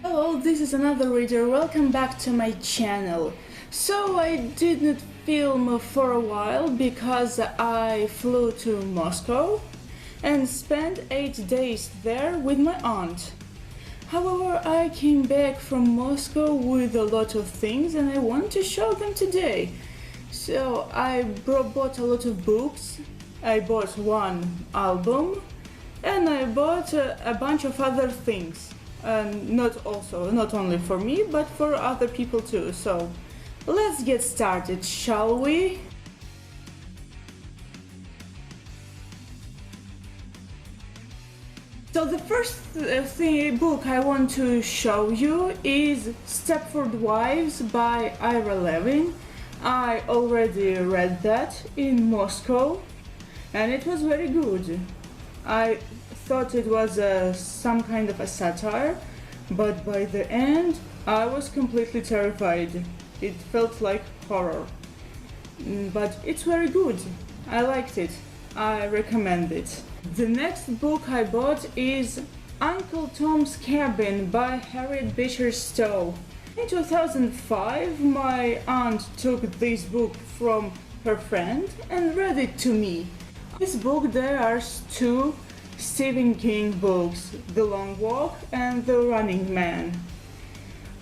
Hello, this is another reader. Welcome back to my channel. So I didn't film for a while because I flew to Moscow and spent 8 days there with my aunt. However, I came back from Moscow with a lot of things and I want to show them today. So I bought a lot of books, I bought one album, and I bought a bunch of other things. Not only for me, but for other people too. So let's get started, shall we? So the first book I want to show you is Stepford Wives by Ira Levin. I already read that in Moscow and it was very good. I thought it was some kind of a satire, but by the end I was completely terrified. It felt like horror. But it's very good. I liked it. I recommend it. The next book I bought is Uncle Tom's Cabin by Harriet Beecher Stowe. In 2005, my aunt took this book from her friend and read it to me. In this book there are two Stephen King books, The Long Walk and The Running Man.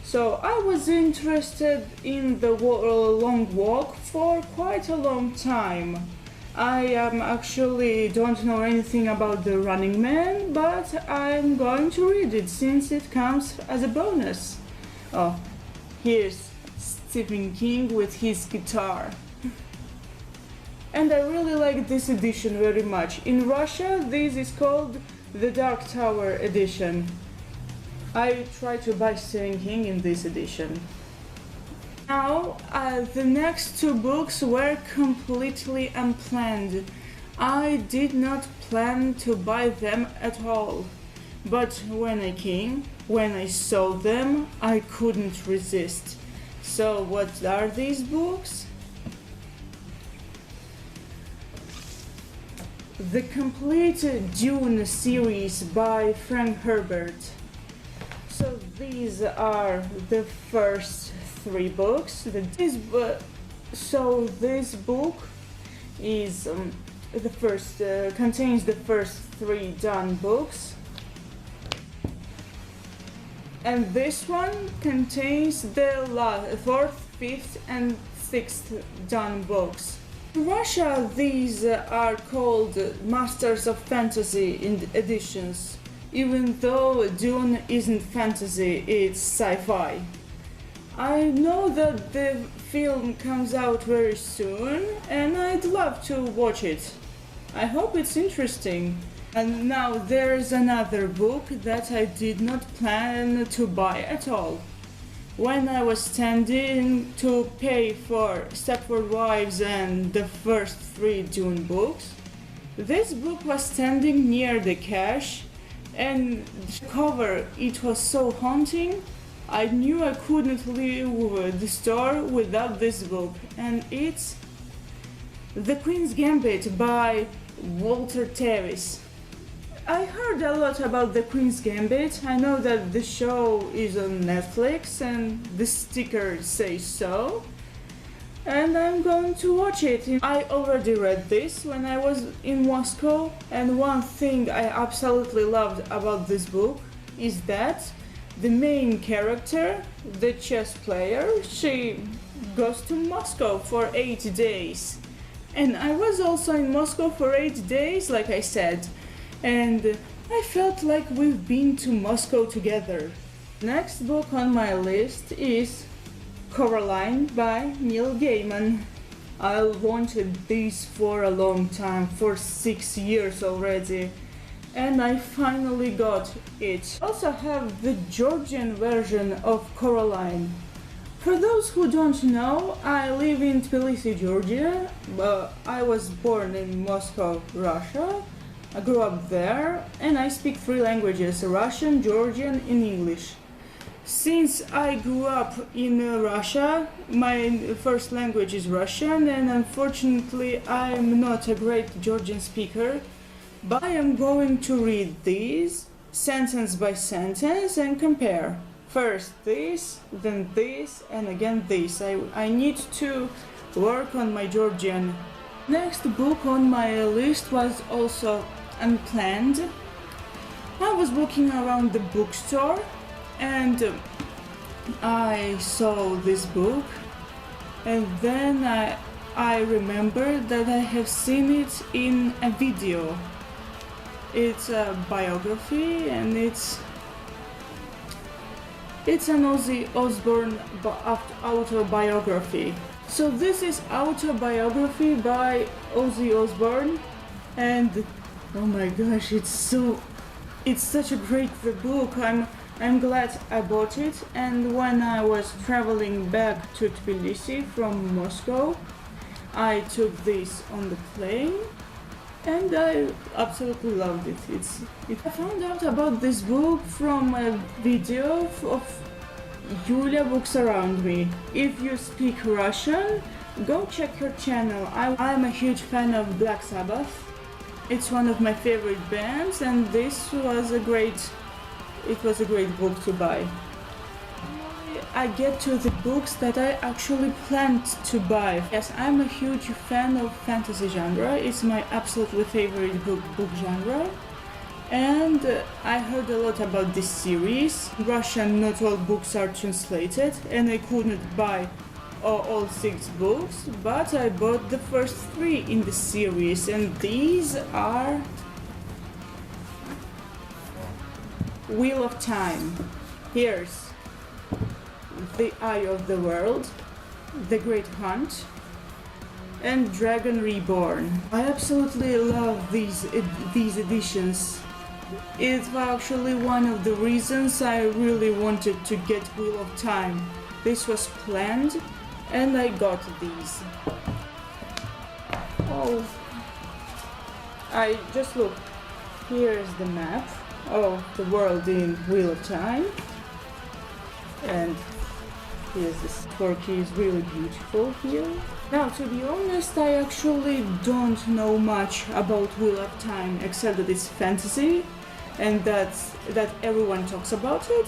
So I was interested in The Long Walk for quite a long time. I actually don't know anything about The Running Man, but I'm going to read it since it comes as a bonus. Oh, here's Stephen King with his guitar. And I really like this edition very much. In Russia, this is called the Dark Tower edition. I try to buy Stephen King in this edition. Now, the next two books were completely unplanned. I did not plan to buy them at all. But when I saw them, I couldn't resist. So what are these books? The complete Dune series by Frank Herbert. So these are the first three books. This book is contains the first three done books, and this one contains the fourth, fifth, and sixth done books. In Russia, these are called Masters of Fantasy editions, even though Dune isn't fantasy, it's sci-fi. I know that the film comes out very soon and I'd love to watch it. I hope it's interesting. And now there's another book that I did not plan to buy at all. When I was standing to pay for Stepford Wives and the first three Dune books, this book was standing near the cash, and the cover, it was so haunting. I knew I couldn't leave the store without this book, and it's The Queen's Gambit by Walter Tevis. I heard a lot about The Queen's Gambit. I know that the show is on Netflix and the sticker says so. And I'm going to watch it. I already read this when I was in Moscow, and one thing I absolutely loved about this book is that the main character, the chess player, she goes to Moscow for 8 days. And I was also in Moscow for 8 days, like I said. And I felt like we've been to Moscow together. Next book on my list is Coraline by Neil Gaiman. I wanted this for a long time, for 6 years already, and I finally got it. I also have the Georgian version of Coraline. For those who don't know, I live in Tbilisi, Georgia. I was born in Moscow, Russia. I grew up there and I speak 3 languages: Russian, Georgian, and English. Since I grew up in Russia, my first language is Russian, and unfortunately I'm not a great Georgian speaker, but I am going to read these sentence by sentence and compare. First this, then this, and again this. I need to work on my Georgian. Next book on my list was also unplanned. I was walking around the bookstore and I saw this book, and then I remembered that I have seen it in a video. It's a biography, and it's an Ozzy Osbourne autobiography. So this is autobiography by Ozzy Osbourne, and oh my gosh, it's such a great book. I'm glad I bought it. And when I was traveling back to Tbilisi from Moscow, I took this on the plane, and I absolutely loved it. I found out about this book from a video of Yulia Books Around Me. If you speak Russian, go check her channel. I'm a huge fan of Black Sabbath. It's one of my favorite bands, and this was a great book to buy. I get to the books that I actually planned to buy. Yes, I'm a huge fan of fantasy genre. It's my absolutely favorite book genre. And I heard a lot about this series. In Russian, not all books are translated, and I couldn't buy all 6 books, but I bought the first 3 in the series, and these are Wheel of Time. Here's The Eye of the World, The Great Hunt, and Dragon Reborn. I absolutely love these editions. It was actually one of the reasons I really wanted to get Wheel of Time. This was planned, and I got these. Oh, I just look. Here's the map of the world in Wheel of Time, and here's this turkey is really beautiful here. Now, to be honest, I actually don't know much about Wheel of Time, except that it's fantasy, and that everyone talks about it,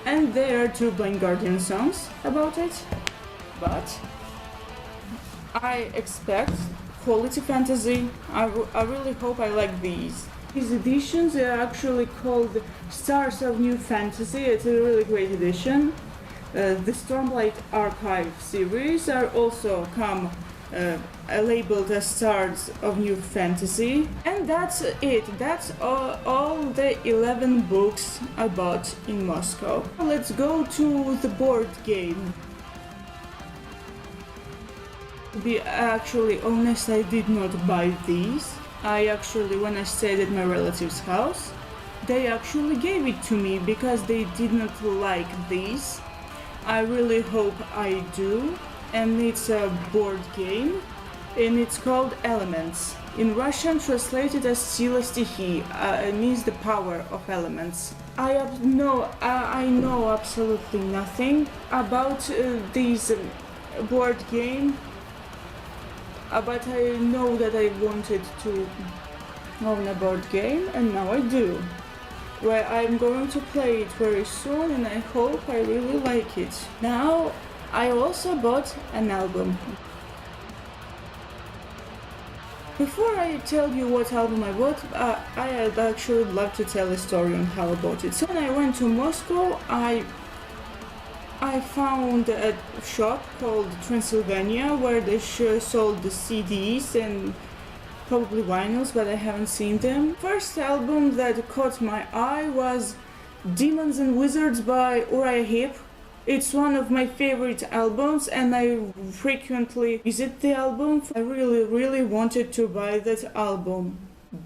and there are 2 Blind Guardian songs about it. But I expect quality fantasy. I really hope I like these. These editions are actually called Stars of New Fantasy. It's a really great edition. The Stormlight Archive series are also labeled as Stars of New Fantasy. And that's it. That's all the 11 books I bought in Moscow. Let's go to the board game. To be actually honest, I did not buy these. When I stayed at my relative's house, they actually gave it to me because they did not like these. I really hope I do, and it's a board game, and it's called Elements. In Russian, translated as Sila Stихii, it means the power of elements. I know absolutely nothing about this board game, but I know that I wanted to own a board game, and now I do. Well, I'm going to play it very soon, and I hope I really like it. Now, I also bought an album. Before I tell you what album I bought, I'd actually love to tell a story on how I bought it. So when I went to Moscow, I found a shop called Transylvania where they sold the CDs and probably vinyls, but I haven't seen them. First album that caught my eye was Demons and Wizards by Uriah Heep. It's one of my favorite albums, and I frequently visit the album. I really wanted to buy that album,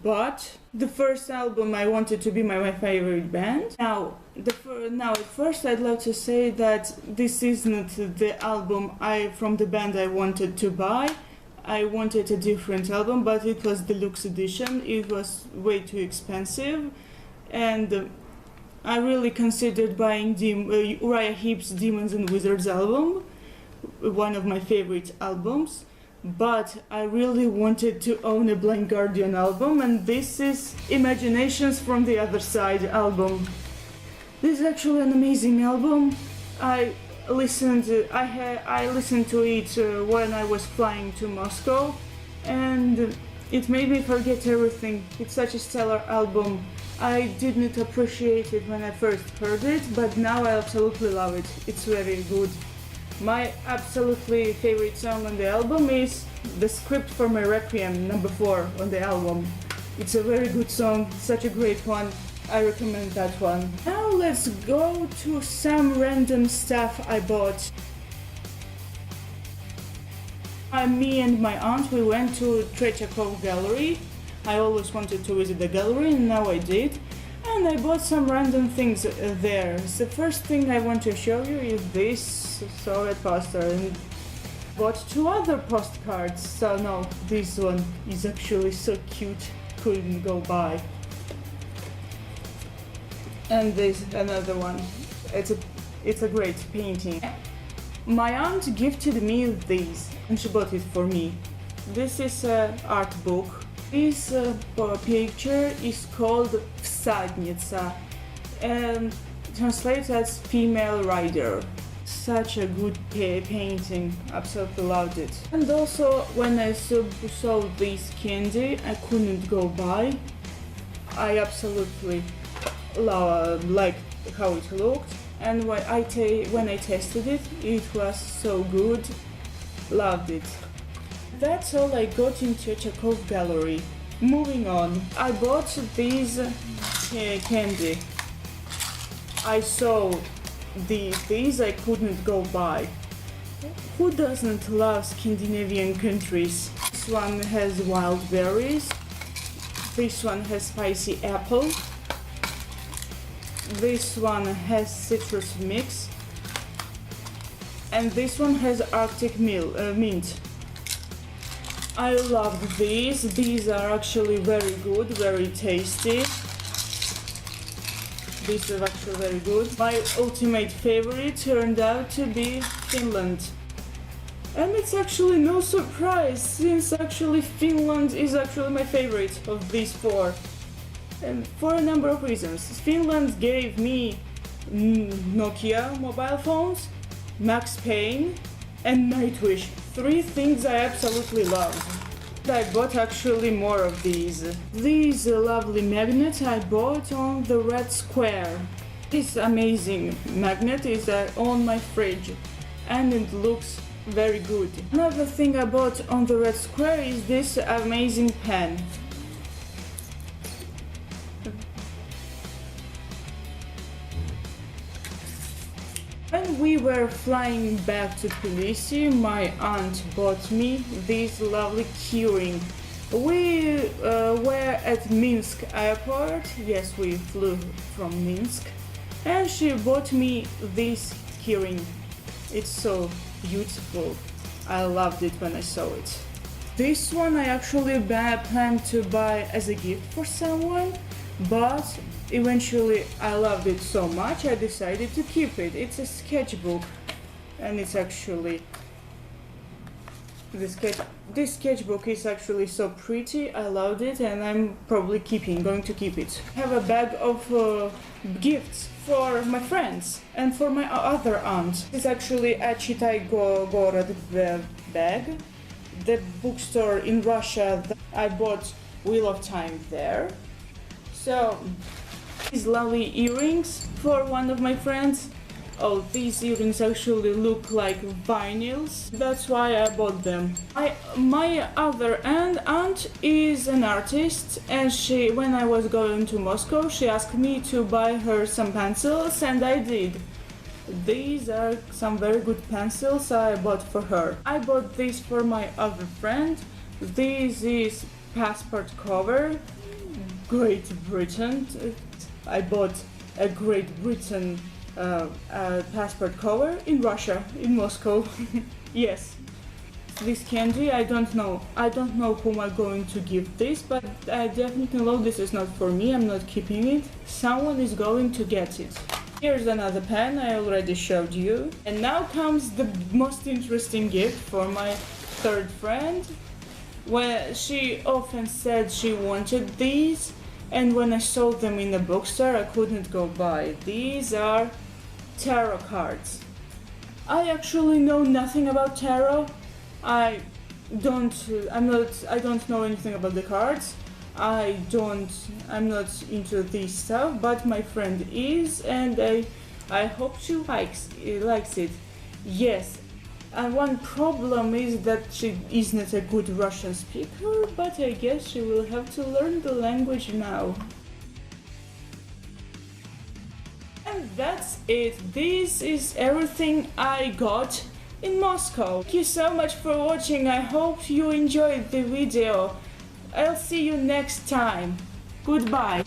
but the first album I wanted to be my favorite band. Now at first I'd love to say that this isn't the album from the band I wanted to buy. I wanted a different album, but it was deluxe edition. It was way too expensive, and I really considered buying Uriah Heep's Demons and Wizards album, one of my favorite albums, but I really wanted to own a Blind Guardian album, and this is Imaginations from the Other Side album. This is actually an amazing album. I listened to it when I was flying to Moscow, and it made me forget everything. It's such a stellar album. I didn't appreciate it when I first heard it, but now I absolutely love it. It's very good. My absolutely favorite song on the album is the script for my Requiem, number 4 on the album. It's a very good song, such a great one. I recommend that one. Now let's go to some random stuff I bought. Me and my aunt, we went to Tretyakov gallery. I always wanted to visit the gallery and now I did. And I bought some random things there. The first thing I want to show you is this Soviet poster. And bought 2 other postcards. So no, this one is actually so cute, couldn't go by. And this another one. It's a great painting. My aunt gifted me these and she bought it for me. This is an art book. This picture is called Vsadnica and translates as female rider. Such a good painting, absolutely loved it. And also when I saw this candy, I couldn't go by. I absolutely liked how it looked, and when I tasted it, it was so good. Loved it. That's all I got in Tretyakov gallery. Moving on, I bought these candy. I saw these I couldn't go by. Who doesn't love Scandinavian countries? This one has wild berries. This one has spicy apple. This one has citrus mix. And this one has Arctic mint. I love these. These are actually very good, very tasty. This is actually very good. My ultimate favorite turned out to be Finland. And it's actually no surprise, since actually Finland is actually my favorite of these 4. And for a number of reasons. Finland gave me Nokia mobile phones, Max Payne, and Nightwish. 3 things I absolutely love. I bought actually more of these. These lovely magnets I bought on the Red Square. This amazing magnet is on my fridge and it looks very good. Another thing I bought on the Red Square is this amazing pen. When we were flying back to Tbilisi, my aunt bought me this lovely keyring. We were at Minsk airport. Yes, we flew from Minsk. And she bought me this keyring. It's so beautiful. I loved it when I saw it. This one I actually planned to buy as a gift for someone, but eventually I loved it so much I decided to keep it. It's a sketchbook and it's actually this sketchbook is actually so pretty. I loved it and I'm probably going to keep it. I have a bag of gifts for my friends and for my other aunt. It's actually a Chitai Gorod bag. The bookstore in Russia, I bought Wheel of Time there. So these lovely earrings for one of my friends. Oh, these earrings actually look like vinyls. That's why I bought them. My other aunt is an artist, and when I was going to Moscow, she asked me to buy her some pencils, and I did. These are some very good pencils I bought for her. I bought this for my other friend. This is passport cover, Great Britain. I bought a Great Britain passport cover in Russia, in Moscow. Yes. This candy, I don't know whom I'm going to give this, but I definitely know this is not for me. I'm not keeping it. Someone is going to get it. Here's another pen I already showed you. And now comes the most interesting gift for my third friend. Well, she often said she wanted these, and when I saw them in the bookstore I couldn't go buy. These are tarot cards. I actually know nothing about tarot. I don't know anything about the cards. I'm not into this stuff, but my friend is, and I hope she likes it. Yes, and one problem is that she isn't a good Russian speaker, but I guess she will have to learn the language now. And that's it. This is everything I got in Moscow. Thank you so much for watching. I hope you enjoyed the video. I'll see you next time. Goodbye.